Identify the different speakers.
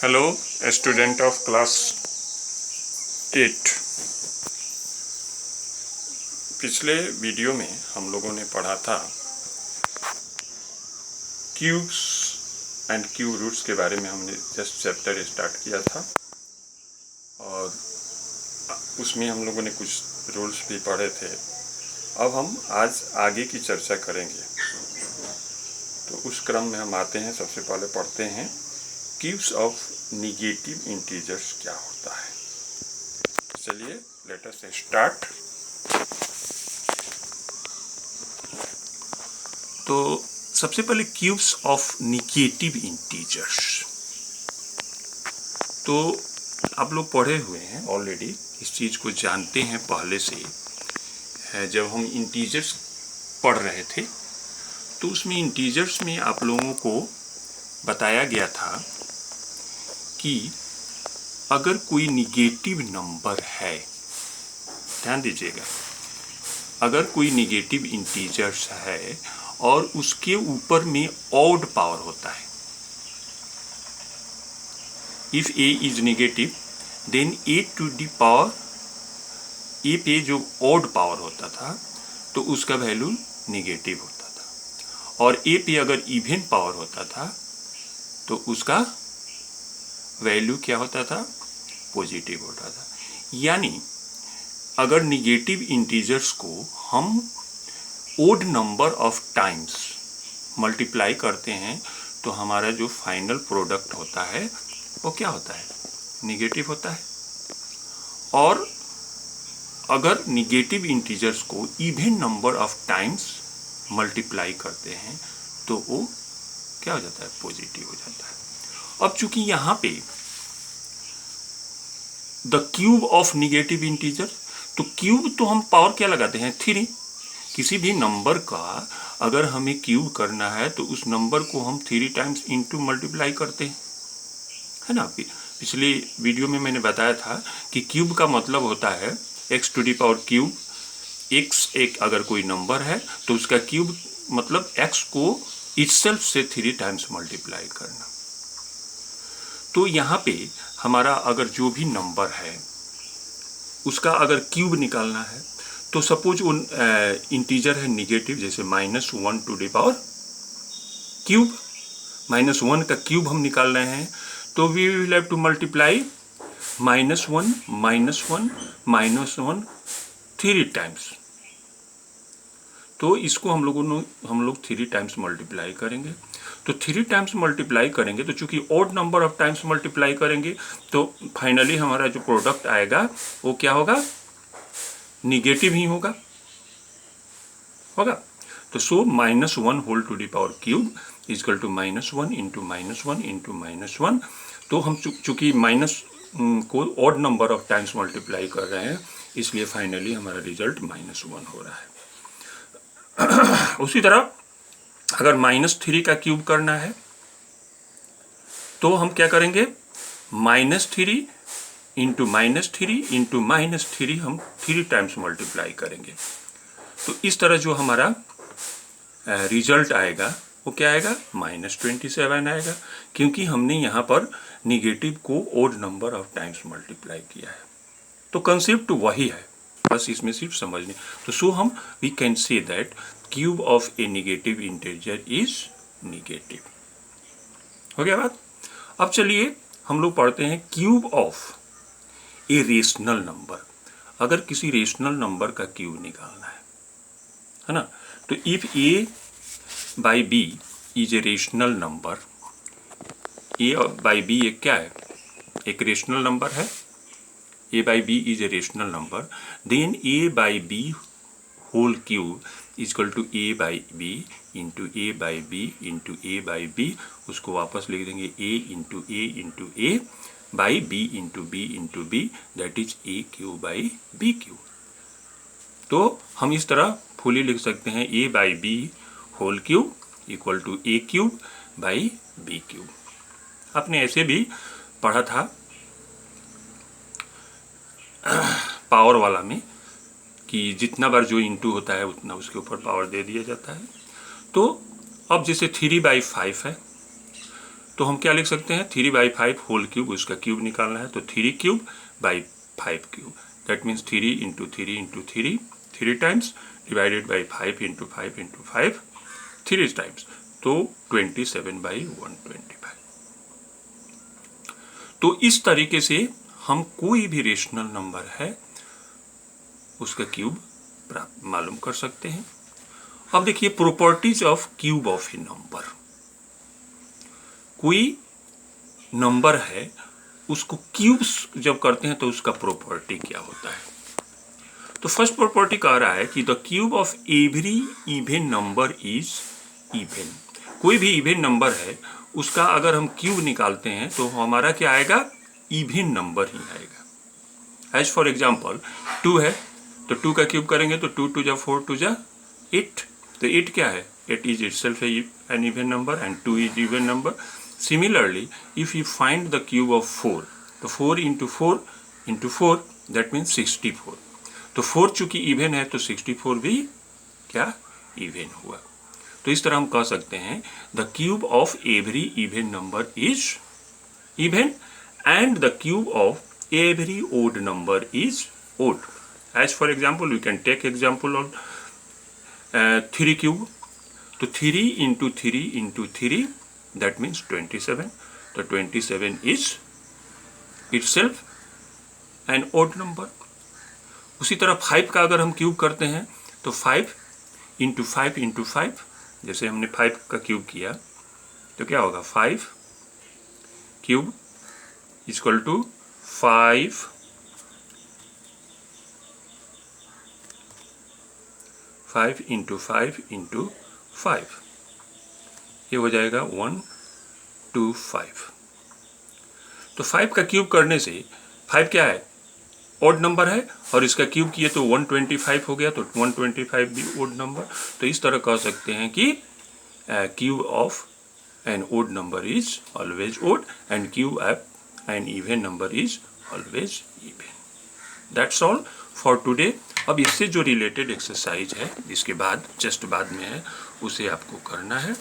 Speaker 1: Hello student of class 8। पिछले video में हम लोगों ने पढ़ा था क्यूब्स एंड क्यूब रूट्स के बारे में। हमने जस्ट चैप्टर स्टार्ट किया था और उसमें हम लोगों ने कुछ रूल्स भी पढ़े थे। अब हम आज आगे की चर्चा करेंगे। तो उस क्रम में हम आते हैं। सबसे पहले पढ़ते हैं क्यूब्स ऑफ निगेटिव इंटीजर्स क्या होता है। चलिए लेट अस स्टार्ट। तो सबसे पहले क्यूब्स ऑफ निगेटिव इंटीजर्स, तो आप लोग पढ़े हुए हैं ऑलरेडी, इस चीज़ को जानते हैं पहले से। जब हम इंटीजर्स पढ़ रहे थे तो उसमें इंटीजर्स में आप लोगों को बताया गया था कि अगर कोई निगेटिव नंबर है, ध्यान दीजिएगा, अगर कोई निगेटिव इंटीजर्स है और उसके ऊपर में ऑड पावर होता है, if a is negative then a to the power, a पे जो ऑड पावर होता था तो उसका वैल्यू निगेटिव होता था, और a पे अगर इवन पावर होता था तो उसका वैल्यू क्या होता था, पॉजिटिव होता था। यानी अगर निगेटिव इंटीजर्स को हम odd number of times multiply करते हैं तो हमारा जो फाइनल प्रोडक्ट होता है वो क्या होता है, निगेटिव होता है। और अगर निगेटिव इंटीजर्स को even number of times multiply करते हैं तो वो क्या हो जाता है, पॉजिटिव हो जाता है। अब चूंकि यहाँ पे the cube of negative integer, तो क्यूब तो हम पावर क्या लगाते हैं, 3। किसी भी नंबर का अगर हमें क्यूब करना है तो उस नंबर को हम 3 टाइम्स इंटू मल्टीप्लाई करते हैं, है ना। पिछले वीडियो में मैंने बताया था कि क्यूब का मतलब होता है x to the power cube. x एक अगर कोई नंबर है तो उसका क्यूब मतलब x को इटसेल्फ से 3 टाइम्स मल्टीप्लाई करना। तो यहाँ पे हमारा अगर जो भी नंबर है उसका अगर क्यूब निकालना है तो सपोज वो इंटीजर है निगेटिव, जैसे -1 टू द पावर क्यूब, -1 का क्यूब हम निकाल रहे हैं तो we will have to multiply -1 -1 -1 3 times. तो इसको हम लोग 3 टाइम्स मल्टीप्लाई करेंगे। तो 3 टाइम्स मल्टीप्लाई करेंगे तो चूंकि odd number of times multiply करेंगे तो फाइनली हमारा जो प्रोडक्ट आएगा वो क्या होगा, निगेटिव ही होगा। तो so -1 whole to the power cube equal to -1 into -1 into -1। तो हम चूंकि माइनस को odd number of times multiply कर रहे हैं इसलिए फाइनली हमारा रिजल्ट -1 हो रहा है। उसी तरह अगर -3 का क्यूब करना है तो हम क्या करेंगे, -3 इंटू -3 इंटू -3 हम 3 टाइम्स मल्टीप्लाई करेंगे। तो इस तरह जो हमारा रिजल्ट आएगा वो क्या आएगा, -27 आएगा, क्योंकि हमने यहाँ पर निगेटिव को odd number of times multiply किया है। तो कंसेप्ट वही है, बस इसमें सिर्फ समझने। तो सो हम we can say that cube of a negative integer is negative. हो गया बात। अब चलिए हम लोग पढ़ते हैं cube of a rational number. अगर किसी रेशनल नंबर का क्यूब निकालना है ना, तो if a by b is a rational number, a by b एक क्या है, एक रेशनल नंबर है, a by b is a rational number, then a by b whole cube is equal to a by b into a by b into a by b। उसको वापस लिख देंगे a into a into a by b into b into b, that is a cube by b cube। तो हम इस तरह fully लिख सकते हैं a by b whole cube equal to a cube by b cube. आपने ऐसे भी पढ़ा था पावर वाला में कि जितना बार जो इंटू होता है उतना उसके ऊपर पावर दे दिया जाता है। तो अब जैसे 3/5 है तो हम क्या लिख सकते हैं, 3/5 होल क्यूब, उसका क्यूब निकालना है, तो 3 cube by 5 cube, that means 3 into 3 into 3 3 times divided by 5 into 5 into 5 3 times, तो 27/125। तो इस तरीके से हम कोई भी रेशनल नंबर है उसका क्यूब मालूम कर सकते हैं। अब देखिए properties of cube of A number. कोई नंबर है उसको क्यूब्स जब करते हैं तो उसका प्रॉपर्टी क्या होता है। तो फर्स्ट प्रॉपर्टी कह रहा है कि the cube of every even number is even. कोई भी इवन नंबर है उसका अगर हम क्यूब निकालते हैं तो हमारा क्या आएगा, इवन नंबर ही आएगा। एज फॉर एग्जाम्पल 2 है तो 2 का क्यूब करेंगे तो 2 2 जा 4 2 जा 8, तो 8 क्या है, 8 is itself an even number and 2 is even number. Similarly, if you find the cube of 4, तो 4 into 4 into 4 that means 64. तो 4 चूंकि इवन है तो 64 भी क्या इवन हुआ। तो इस तरह हम कह सकते हैं the cube of every even number is even and the cube of every odd number is odd. As for example we can take example of 3 cube, तो 3 इंटू 3 इंटू 3 दैट मीन्स 27, तो 27 is itself an odd number. उसी तरह 5 का अगर हम cube करते हैं तो 5 इंटू 5 इंटू 5, जैसे हमने 5 का क्यूब किया तो क्या होगा, 5 cube equal to 5 into 5 into 5, ये हो जाएगा 125। तो 5 का क्यूब करने से 5 क्या है, ओड नंबर है, और इसका क्यूब किए तो 125 हो गया, तो 125 भी ओड नंबर। तो इस तरह कह सकते हैं कि cube of an odd number is always odd and cube of an even number is always even. That's all for today. अब इससे जो रिलेटेड एक्सरसाइज है इसके बाद जस्ट बाद में है, उसे आपको करना है।